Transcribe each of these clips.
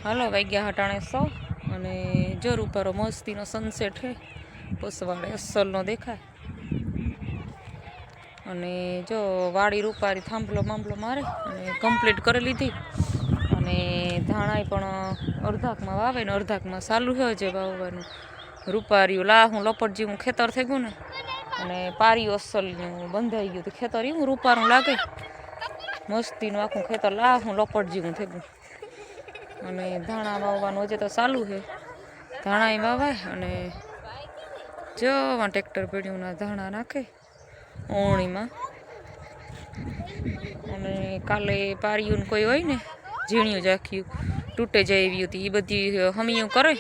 હાલો વાગ્યા હટાણે 100 અને જો રૂપારો મસ્તીનો સનસેટ હે પસવાડે અસલનો દેખાય અને જો વાડી રૂપારી થાંભલો બાંભલો મારે અને કમ્પ્લીટ કરી લીધી અને ધાણાય પણ અડધાકમાં વાવે ને અડધાકમાં ચાલુ છે જે વાવવાનું રૂપારીયું લાહું લપટ જેવું ખેતર થઈ ગયું ને અને પારીયું અસલનું બંધાઈ ગયું તો ખેતર એવું રૂપારું લાગે મસ્તીનું આખું ખેતર લાહું લપટ જેવું થઈ ગયું અને ધાણા વાવવાનું હજી તો ચાલુ છે ધાણા વાવાય અને જવા ટ્રેક્ટર પેઢીઓના ધાણા નાખે ઓણીમાં અને કાલે પારીયું કોઈ હોય ને ઝીણ્યું જાખ્યું તૂટે જાય એવી હતી એ બધી હમિયું કરે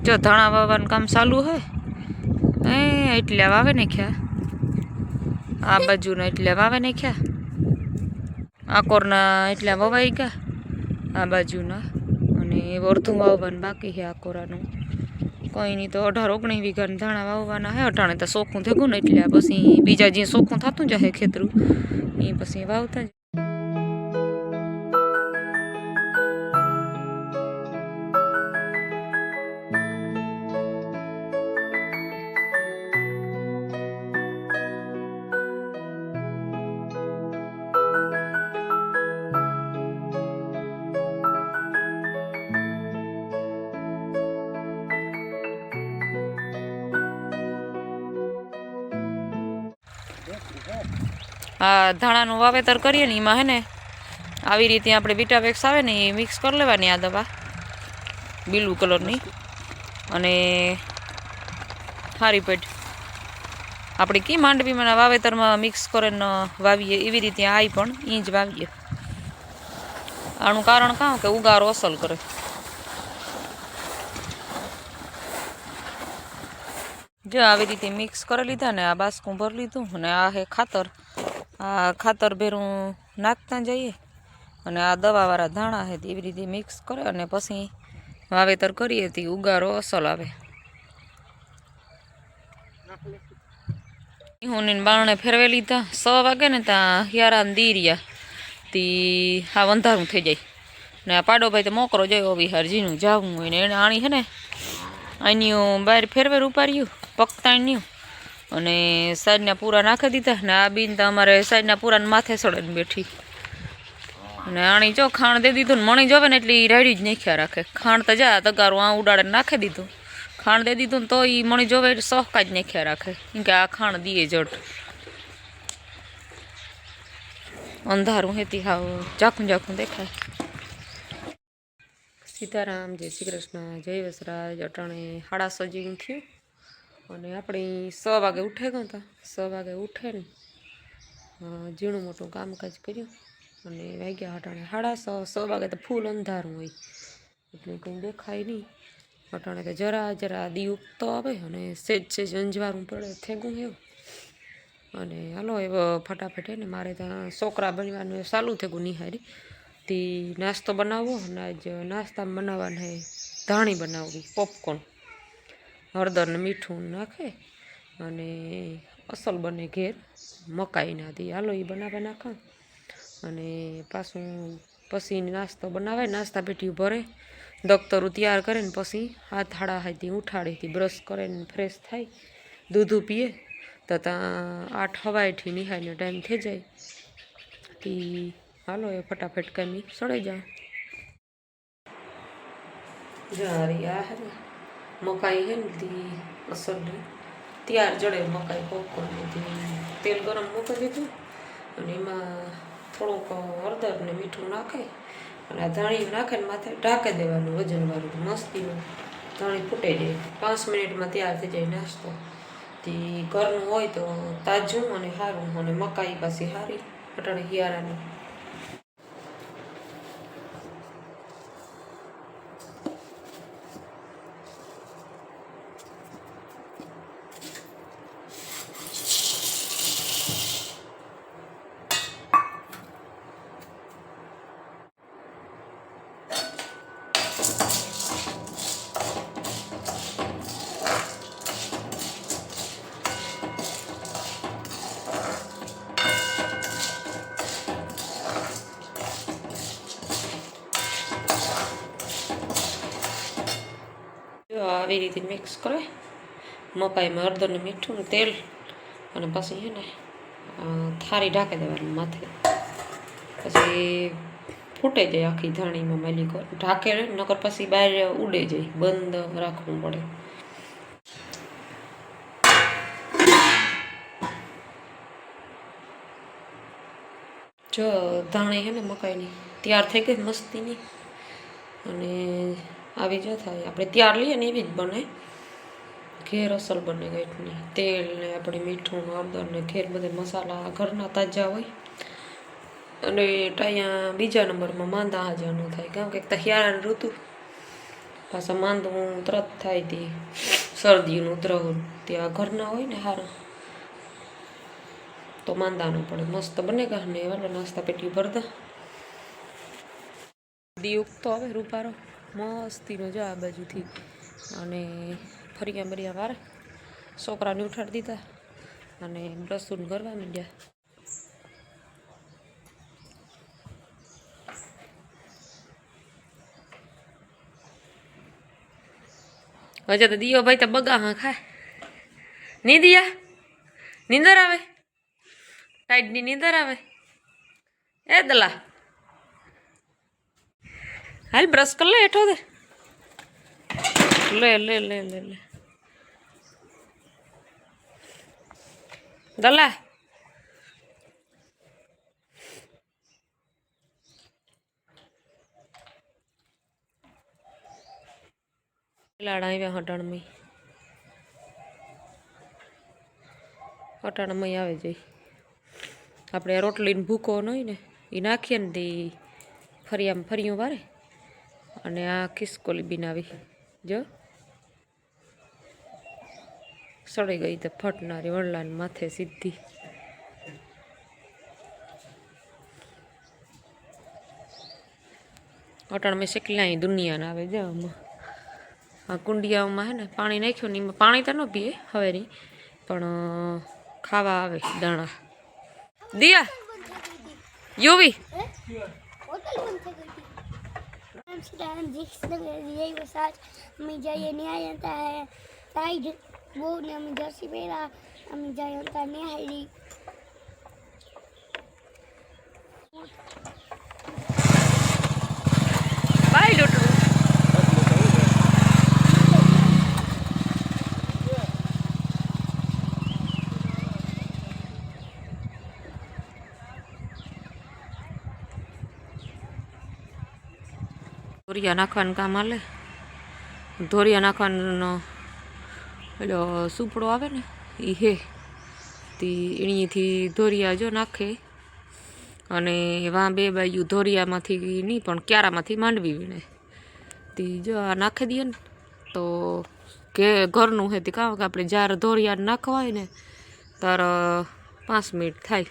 જો ધાણા વાવવાનું કામ ચાલુ હે એટલા વાવે નાખ્યા આ બાજુના એટલા વાવે નાખ્યા આ કોરના એટલા વવાઈ ગયા આ બાજુના અને અડધું વાવવાનું બાકી છે આ કોરાનું કંઈ નહીં તો 18-19 વીઘાના ધાણા વાવવાના હે અટાણે તો ચોખ્ખું થયું ને એટલે પછી બીજા જે ચોખ્ખું થતું જાય ખેતરું એ પછી વાવતા જ આ ધાણાનું વાવેતર કરીએ ને એમાં હે ને આવી રીતે આપણે વિટાવેક્સ આવે ને એ મિક્સ કરી લેવાની આ દવા બ્લુ કલરની અને હારી પેટ આપણે કી માંડવીમાં વાવેતરમાં મિક્સ કરીને વાવીએ એવી રીતે આ પણ એ જ વાવીએ આનું કારણ કાં કે ઉગારો અસલ કરે જો આવી રીતે મિક્સ કરી લીધા ને આ બાસકું ભરી લીધું અને આ હે ખાતર આ ખાતર ભેરું નાખતા જઈએ અને આ દવાવાળા ધાણા છે એવી રીતે મિક્સ કરે અને પછી વાવેતર કરીએ તે ઉગારો અસલ આવે હું બારણે ફેરવી લીધા 6 વાગે ને ત્યાં હિયારાને દીરિયા તી હા અંધારું થઈ જાય ને આ પાડોભાઈ તો મોકરો જોયો વિહાર જીનું જાવું હોય ને એને આણી છે ને અહીંનું બહાર ફેરવે ઉપાડ્યું પકતાણ્યું અને સાઈડના પૂરા નાખી દીધા ને આ બીન તો અમારે સાઈડના પૂરાને માથે સડે બેઠી અને આણી જો ખાણ દે દીધું ને મણી જોવે ને એટલે એ રાડી જ નાખ્યા રાખે ખાણ તો જા તગારું આ ઉડાડે નાખી દીધું ખાણ દે દીધું ને તો એ મણી જોવે એટલે સહકા જ નાખ્યા રાખે કેમ કે આ ખાણ દીએ જટ અંધારું હેતી હાવ ઝાખું ઝાખું દેખાય સીતારામ જય શ્રી કૃષ્ણ જય વસરાજ અટાણે 6:30 જેવું થયું અને આપણે 6 વાગે ઉઠે ગયા હતા 6 વાગે ઉઠે ને ઝીણું મોટું કામકાજ કર્યું અને વાગ્યા અટાણે 6:30 વાગે તો ફૂલ અંધારું હોય એટલે કંઈ દેખાય નહીં અટાણે તો જરા દી ઉગતો આવે અને સેજ અંજવારું પડે થેગું એવું અને હાલો એવો ફટાફટ ને મારે ત્યાં છોકરા બનવાનું ચાલુ થયું નિહારી તે નાસ્તો બનાવવો અને આજ નાસ્તામાં બનાવવાને ધાણી બનાવવી પોપકોર્ન હળદર ને મીઠું નાખે અને અસલ બને ઘેર મકાઈના દી હાલો એ બનાવવા નાખા અને પાછું પછી નાસ્તો બનાવે નાસ્તા પેટી ભરે દફતરું તૈયાર કરે ને પછી હાથ હાડા હાથી ઉઠાડેથી બ્રશ કરે ને ફ્રેશ થાય દૂધું પીએ તો ત્યાં 8 હવાઈથી નિહાળનો ટાઈમ થઈ જાય તે હાલો એ ફટાફટ કામી સડાઈ જાઓ જારી આ હે ને મકાઈ હે ને તે અસલની તૈયાર જડે મકાઈ પોપકોર્નથી તેલ ગરમ મૂકી દીધું અને એમાં થોડુંક હળદર ને મીઠું નાખે અને આ ધાણી નાખે ને માથે ઢાંકી દેવાનું વજનવાળું મસ્તીનું ધાણી ફૂટે જાય 5 મિનિટમાં તૈયાર થઈ જાય નાસ્તો તે ઘરનું હોય તો તાજું અને સારું અને મકાઈ પાછી સારી અટાણે હિયારાની આવી રીતે મિક્સ કરે મકાઈમાં હળદર ને મીઠું ને તેલ અને પછી છે ને થાળી ઢાંકી દેવાની માથે પછી ફૂટે જાય આખી ધાણીમાં મેલી કર ઢાંકે નકર પછી બહાર ઉડે જાય બંધ રાખવું પડે જો ધાણી છે ને મકાઈની તૈયાર થઈ ગઈ મસ્તીની અને આવી જો થાય આપણે તૈયાર લઈએ ને એવી જ બને ઘેર અસલ બને ગઈટની તેલ ને આપણે મીઠું હળદર ને ઘેર બધે મસાલા ઘરના તાજા હોય અને ટાયા બીજા નંબરમાં માંદા હાજાનું થાય કારણ કે શિયાળાની ઋતુ પાછા માંદું તરત થાય તે શરદીનું ઉધરવું ત્યાં ઘરના હોય ને સારા તો માંદા ન પડે મસ્ત બને કા ને વાલો નાસ્તા પેટી ભરતા દી ઉગતો હવે રૂપારો મસ્તીનો જો આ બાજુથી અને ફરિયા બરિયા વારે છોકરાને ઉઠાડી દીધા અને બ્રસુન કરવા માંડ્યા હજે તો દિયો ભાઈ તો બગા હા ખાય ની દિયા નીંદર આવે ટાઈડની નીંદર આવે એ દલા હાલ બ્રશ કર લે હેઠો દે લે લે લે લે લે દલા લાડા આવ્યા હટાણમાં આવે જઈ આપણે રોટલીને ભૂકો ન હોય ને એ નાખીએ ને તે ફરિયું વારે અને આ ખિસકોલી બનાવી જો સડી ગઈ તો ફટનારી વડલાને માથે સીધી અટાણમાં શેકલા દુનિયાના આવે જો આ કુંડિયાઓમાં હે ને પાણી નાખ્યું ને એમાં પાણી તો ન પીએ હવે નહીં પણ ખાવા આવે દાણા દિયા યુવી અમે જઈએ ન્યાય હતા સાઈડ બહુ ને અમે જર્સી પહેરા અમે જઈએ હતા ન્યાય બાય લોટરું ધોરિયા નાખવાનું કામ હાલે ધોરિયા નાખવાનો પેલો સુપડો આવે ને એ હે તે એણીથી ધોરિયા જો નાખે અને વાં બે બાજુ ધોરિયામાંથી નહીં પણ ક્યારામાંથી માંડવી વીણે તે જો આ નાખી દઈએ ને તો કે ઘરનું હે તે કાં કે આપણે જ્યારે ધોરિયા નાખવા હોય ને ત્યારે 5 મિનિટ થાય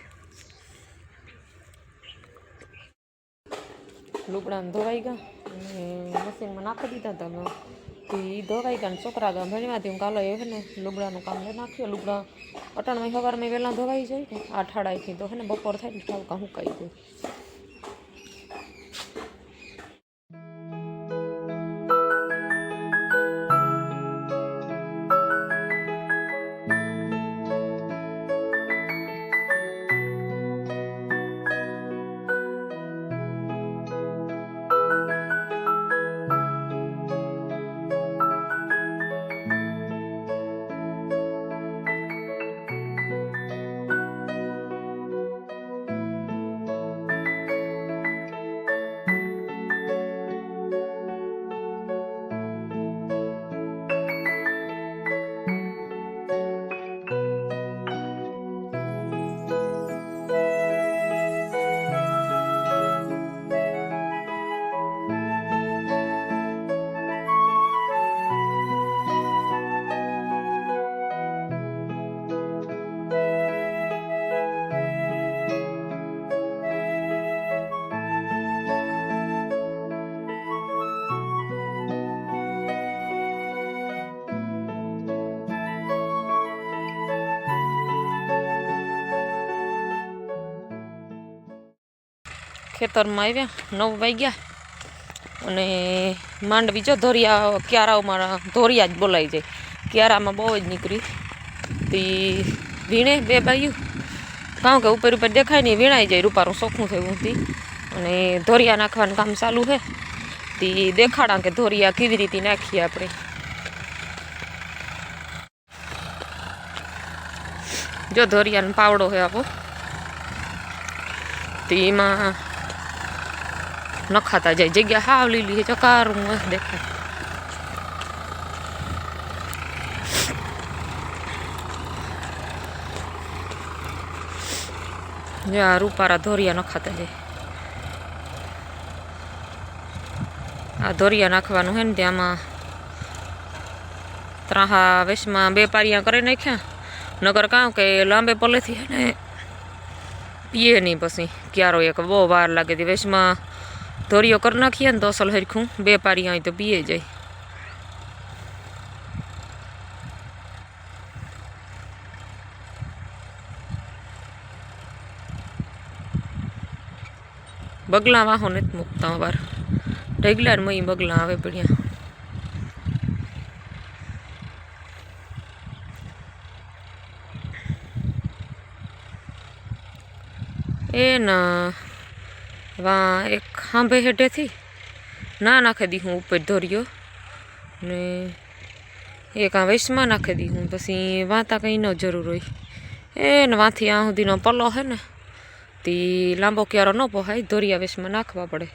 લુગડાને ધોવાઈ ગયા અને મશીનમાં નાખી દીધા તમે તે ધોવાઈ ગયા ને છોકરા ગયા ભણીમાંથી હું કાલે એ ને લુગડાનું કામ લઈ નાખ્યો લુગડા અટાણમાં સવારમાં વહેલા ધોવાઈ જાય ને 8:30 તો હે ને બપોર થાય ને ઠાવકા હુકાઈ જાય ખેતરમાં આવ્યા 9 વાગ્યા અને માંડવી જો ધોરિયા ક્યારાઓમાં ધોરિયા જ બોલાઈ જાય. ક્યારામાં બહુ જ નીકળી તી વીણે બે બાયું કારણ કે ઉપર ઉપર દેખાય નહીં વીણાઈ જાય રૂપારું ચોખ્ખું થયું હતી. અને ધોરિયા નાખવાનું કામ ચાલુ છે. તી દેખાડા કે ધોરિયા કેવી રીતે નાખીએ આપણે. જો ધોરિયાનો પાવડો છે આપો તેમાં નખાતા જાય. જગ્યા હાવ લીલી છે ચકારું દેખાય. જ્યાં રૂપારા ધોરિયા નખાતા જાય. આ ધોરિયા નાખવાનું છે ને ત્યાંમાં ત્રાહા વેશમાં 2 પારિયા કરી નાખ્યા. નગર કાં કે લાંબે પલેથી ને પીએ નહીં પછી ક્યારો એક બહુ વાર લાગે તે વેશમાં ધોરિયો કરી નાખીએ ને તો અસલ હરખું 2 પારિયા હોય તો પીએ જાય. બગલા વાહો નથી મૂકતા વાર ઢગલા મય બગલા આવે પડ્યા. એ ના વા એક ખાંભે હેઠેથી ના નાખી દી હું ઉપર ધોરિયો ને એક આ વેશમાં નાખી દી હું પછી વાતા કંઈ ન જરૂર હોય. એ ને વાંથી આ સુધીનો પલ્લો છે ને તે લાંબો ક્યારો ન પોહાય ધોરિયા વેશમાં નાખવા પડે.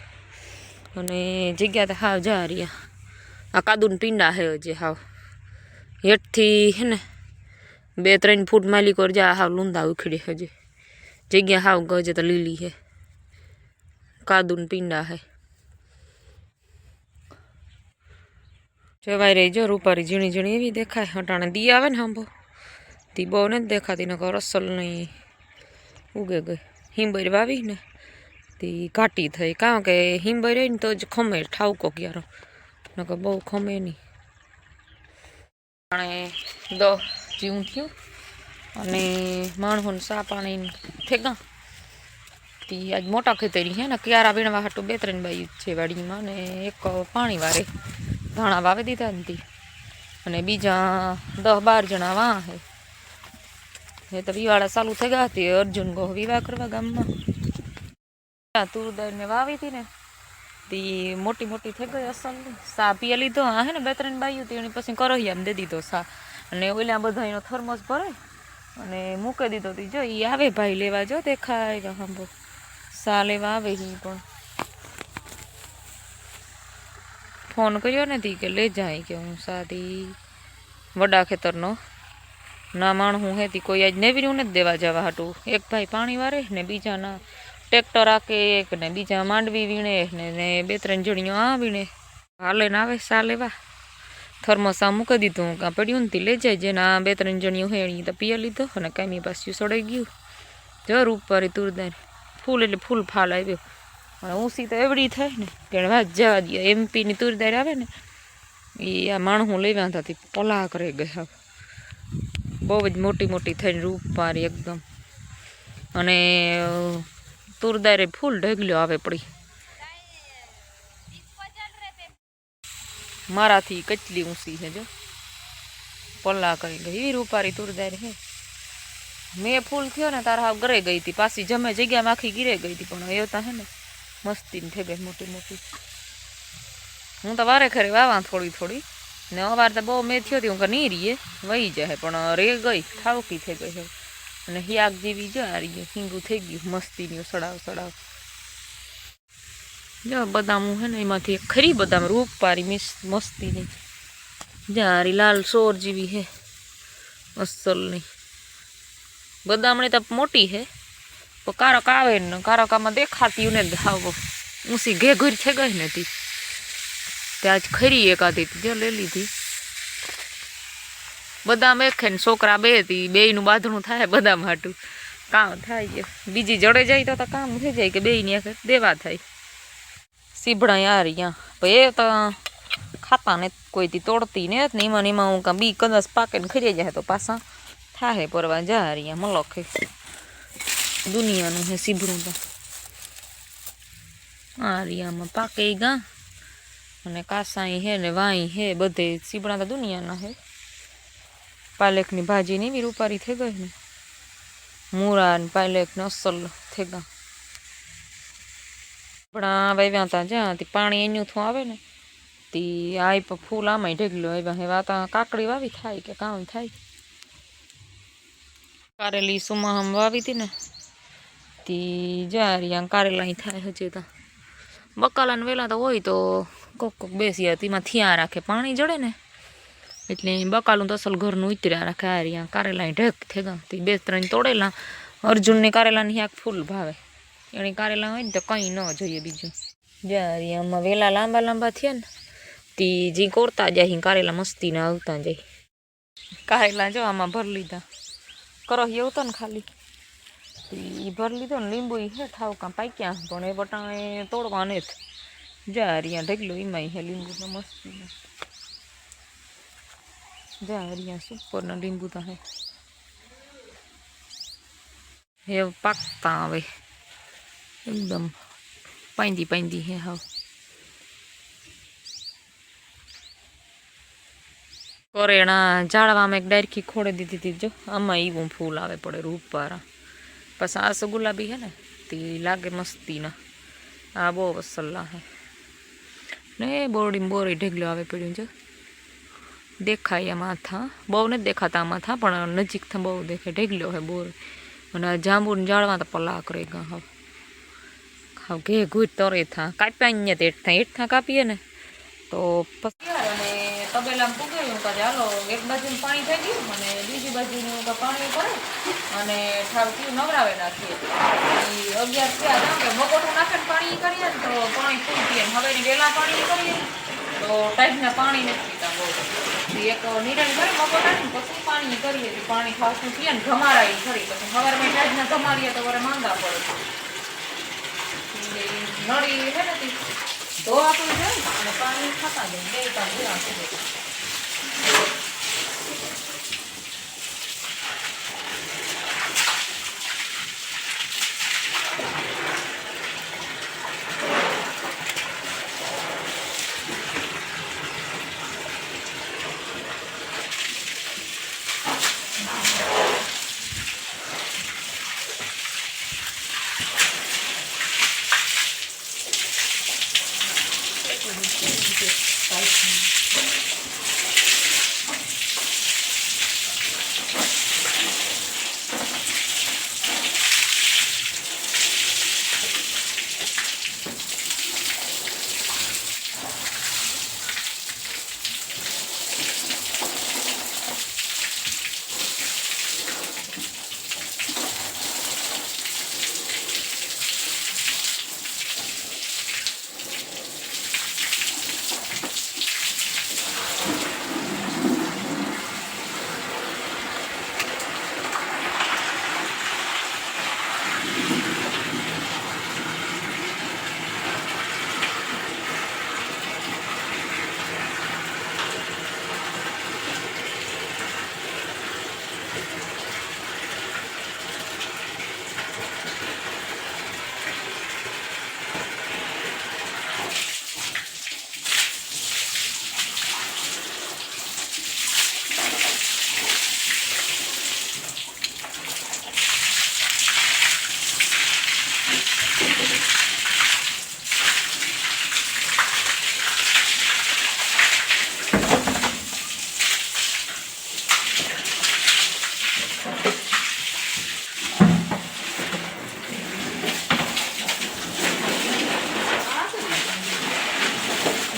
અને જગ્યા તો હાવ જા રહ્યા. આ કાદુન પીંડા હે જે હાવ હેઠથી હે ને 2-3 ફૂટ માલિકોર જા હાવ લૂંદા ઉખડી હજી. જગ્યા હાવ ગજે તો લીલી હે કાદુન પીંડા હે. જવાઈ રહી જો રૂપારી ઝીણી ઝીણી એવી દેખાય. હટાણે દી આવે ને હાંભો તી બહુ નથી દેખાતી. નકર અસલ નહીં ઉગે ગઈ. હિંબર વાવી ને તી ઘાટી થઈ કારણ કે હિંબર રહી ને તો જ ખમે ઠાવકો ક્યારો નકર બહુ ખમે નહીં. દો જીવું થયું અને માણસોને સા પાણી થેગા તી આજ મોટા ખેતરી હે ને ક્યારા વીણવા હાટું 2-3 બાઈ છે વાડીમાં ને એક પાણી વારે ધાણા વાવી દીધા ને તી અને બીજા 10-12 જણા વાં હે. એ તો વિવાળા ચાલુ થઈ ગયા હતી. અર્જુન ગો વિવાહ કરવા ગામમાં તુરદાર ને વાવી હતી ને તી મોટી મોટી થઈ ગઈ અસલ સા પીએ લીધો. હા હે ને 2-3 બાયું તી એની પછી કરહિયામાં દે દીધો સા અને ઓલા બધા એનો થર્મોસ ભરાય અને મૂકી દીધો. તી જો એ આવે ભાઈ લેવા જો દેખાય હાંભો સા લેવા આવે. એ પણ ફોન કર્યો નથી કે લઈ જાય કે હું સાદી વડા ખેતરનો ના માણું હેતી કોઈ આજ નેવીનું નથી દેવા જવા હાટું. એક ભાઈ પાણી વારે ને બીજાના ટ્રેક્ટર આકે ને બીજા માંડવી વીણે ને 2-3 જણીઓ આ વીણે હાલે ને આવે સા લેવા. થર્મોસા મૂકી દીધું કાં પડ્યું નથી લઈ જાય. જેના 2-3 જણીઓ હે એની તો પીએ લીધો અને કાંઈ પાછું સડાઈ ગયું. જો રૂપારી તુરદાર ફૂલ એટલે ફૂલ ફાલ આવ્યો. અને ઊંસી તો એવડી થાય ને કે વાત જવા દે. એમપીની તુરદાર આવે ને એ આ માણસું લેવા થતી પલા કરે ગયા. બહુ જ મોટી મોટી થઈને રૂપારી એકદમ. અને તુરદારે ફૂલ ઢગલ્યો આવે પડી. મારાથી કચલી ઊંસી છે જો પલ્લા કરી ગઈ એવી રૂપારી તુરદાર હે. મેં ફૂલ થયો ને તારા હાવ ગરે ગઈ હતી પાછી જમે જગ્યામાં આખી ગીરે ગઈ હતી. પણ એ તા હે ને મસ્તી થઈ ગઈ મોટી મોટી. હું તો વારે ખરે વાવા થોડી થોડી ને અવાર તો બહુ મેં થયો હતી હું કે નહીં રીએ વહી જાય પણ રે ગઈ ઠાવકી થઈ ગઈ છે. અને હિયાક જેવી જો આ રહી હિંગું થઈ ગયું મસ્તીની સડાવ સડાવ. જો બદામ હે ને એમાંથી એક ખરી બદામ રૂપારી મસ્તીની જારી લાલ સોર જેવી હે અસલની. બદામણી તો મોટી હે પણ કારક આવે ને કારકામાં દેખાતી ને હાવ ઊંસી ઘેઘુર થઈ ગઈ ને તી ત્યાં જ ખરી એકાદી જો લઈ લીધી. બદામ એક ને છોકરા 2 હતી 2નું બાંધણું થાય બદામ હાટું કામ થાય. બીજી જડે જાય તો કામ થઈ જાય કે 2ની દેવા થાય. સીભડા યાર અહીંયા એ તો ખાતા ને કોઈથી તોડતી ને એમાં હું કાં બી કદાચ પાકે ને ખરી જાય તો પાછા થાય પરવા જા અહીંયા મલખે દુનિયાનું હે સીભડું તો આ રિયામાં પાકે ગા અને કાસાઈ હે ને વાઈ હે બધે સીબડા તો દુનિયાના હે પાલકની ભાજી ને એવી રૂપારી થઈ ગઈ ને મૂળા ને પાલક ને અસલ થઈ ગયા પણ વાવ્યા હતા જ્યાં પાણી એનું થું આવે ને તી આ ફૂલ આમાંય ઢેગલો આવ્યા હવે આ કાકડી વાવી થાય કે કામ થાય કારેલી સુમાહમ વાવી હતી ને તી જારી કારેલા થાય હજી તો બકાલાને વેલા તો હોય તો કોક બેસી તેમાં થયા રાખે પાણી જડે ને એટલે બકાલું તો અસલ ઘરનું ઉતર્યા રાખે આ રહ્યા કારેલા ઢેક થઈ ગયા તે 2-3 તોડેલા અર્જુનને કારેલાની આંખ ફૂલ ભાવે એને કારેલા હોય ને તો કંઈ ન જોઈએ બીજું જારી આમાં વેલા લાંબા લાંબા થયા ને તી જી કોરતા જાય કારેલા મસ્તીના આવતા જાય કારેલા જો આમાં ભરી લીધા કરો એવું તો ને ખાલી એ ભરી લીધો ને લીંબુ હે ઠાવકા પાક્યા પણ એ બટાણે તોડવા ને જારિયા ઢગલો એમાં હે લીંબુ તો મસ્તી જારિયા સુપરના લીંબુ તો હે પાકતા આવે એકદમ પાંદી પાંદી હે હાવ કરેણા ઝાડવામાં એક ડાયરખી ખોડે દીધી હતી જો આમાં એવું ફૂલ આવે પડે રૂપારા પછી આ ગુલાબી હે ને તે લાગે મસ્તીના આ બહુ અસલા હે ને બોરડી બોરી ઢેગલો આવે પડ્યું જો દેખાય માથા બહુ નથી દેખાતા માથા પણ નજીકથી બહુ દેખાય ઢેગલો હે બોર અને જાંબુને ઝાડમાં તો પલા કરે ગા હાવ હાવ ઘે ઘૂટ તરે થા કાપ્યા અહીંયા હેઠા કાપીએ ને તો અને તબેલામાં પૂગેલું કે ચાલો એક બાજુ પાણી થઈ ગયું અને બીજી બાજુનું પાણી પડે અને ઠાવકી નવરાવે નાખીએ 11 થયા કે બપોરનું નાખે ને પાણી કરીએ ને તો પાણી ફૂલ પીએ હવે વહેલા પાણી કરીએ તો ટાઈપના પાણી નથી પીતા બહુ એક નિરણ કરે બપોર ને પછી પાણી કરીએ પાણી ખાસું પીએ ને ઘમારાઈ ખરી પછી સવારમાં ટાઈપના ઘમારીએ તો વરે માંગા પડે નળી હે ને ધોવા પણ જાય અને પાણી ખાતા જાય બે કામ પૂરા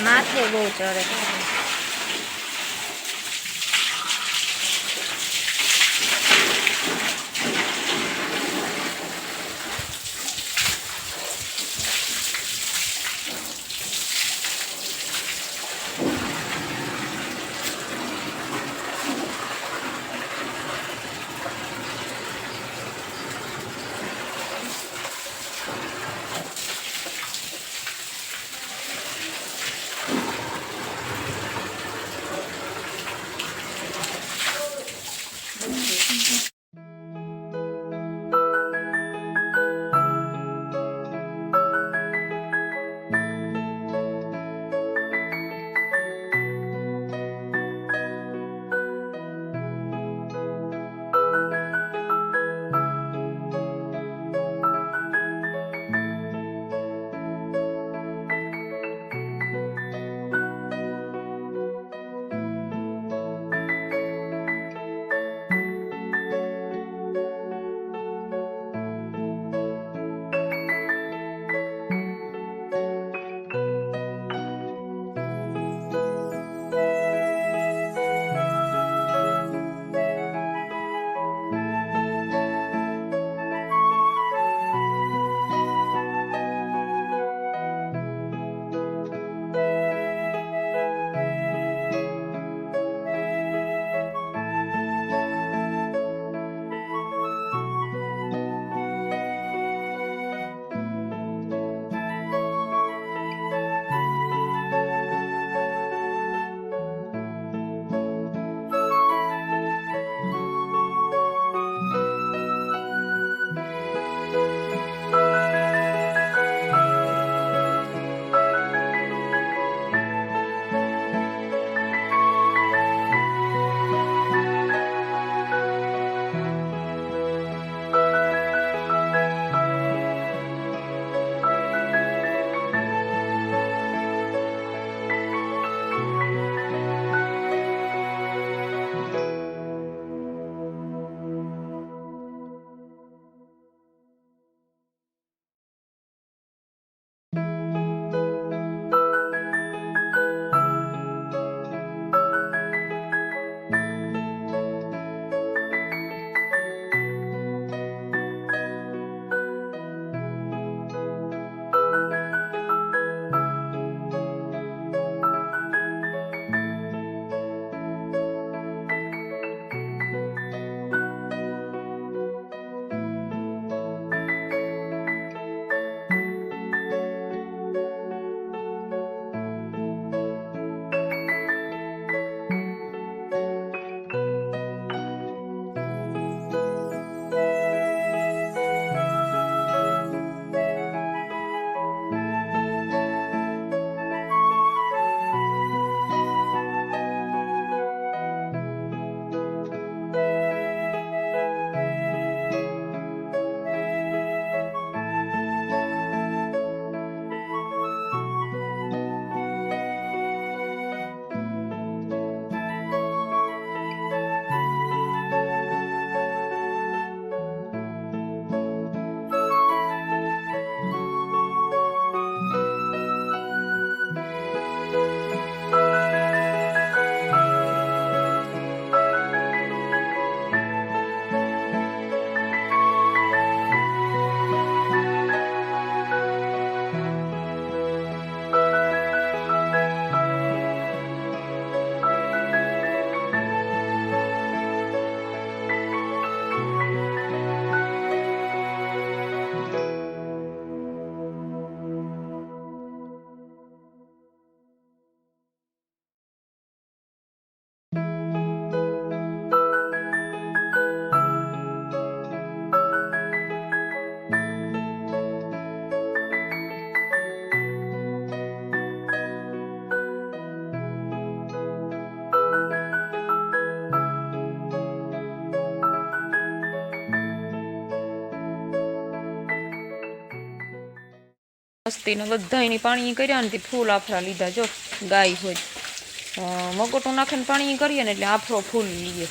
માથે બહુ ચડે મસ્તીને બધાયની પાણી કર્યા ને તે ફૂલ આફરા લીધા જો ગાય હોય મગોટું નાખીને પાણી કરીએ ને એટલે આફરો ફૂલ લઈએ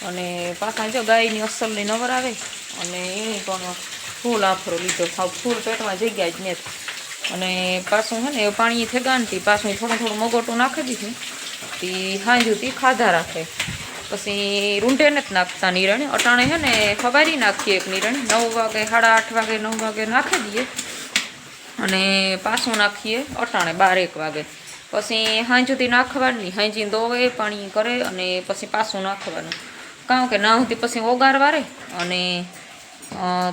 અને પાછા જો ગાયની અસલની નવર આવે અને એની પણ ફૂલ આફરો લીધો ફૂલ પેટમાં જગ્યા જ નથી અને પાછું છે ને પાણી થેગાનતી પાછું થોડું થોડું મગોટું નાખી દીધું તે હાંજુથી ખાધા રાખે પછી રૂંઢે નથી નાખતા નિરણે અટાણે છે ને ખવારી નાખીએ એક નિરણે 9 વાગે 8:30 વાગે 9 વાગે નાખી દઈએ અને પાછું નાખીએ અટાણે 12-1 વાગે પછી હાંજુથી નાખવાની હાંજીને દોવે પાણી કરે અને પછી પાછું નાખવાનું કારણ કે ના સુધી પછી ઓગાર વારે અને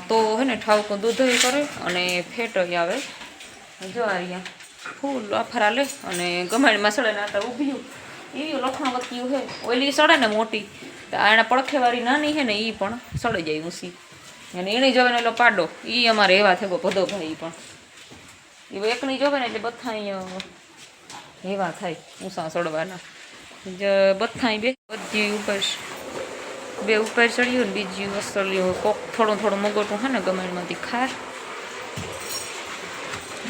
તો હે ને ઠાવકું દૂધ કરે અને ફેટ આવે જો અહીંયા ફૂલ આફરા લે અને ગમાણીમાં સડે ને આટા ઊભી એવી લખણ વત્યું છે ઓલી સડે ને મોટી તો આના પડખેવાળી નાની છે ને એ પણ સડે જાય ઊંસી અને એની જોવે ને એટલો પાડો એ અમારે એવા થયો બધો ભાઈ પણ એ એકની જોવે ને એટલે બધા એવા થાય ઊંસા સડવાના બધા બધી બે ઉપર ચડ્યું ને બીજી અસલ્યું કોક થોડું થોડું મગોટું છે ને ગમાણીમાંથી ખાર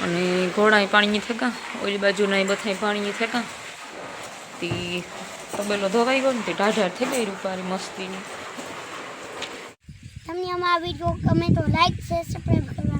અને ઘોડાય પાણી થેકા ઓલી બાજુના બધા પાણી થેકા તી તબેલો ધોવાઈ ગયો ને તે ઢાઢાર થઈ ગઈ રૂપારી મસ્તીની તમને અમારા વિડીયો ગમે તો લાઈક શેર સબસ્ક્રાઈબ કરવા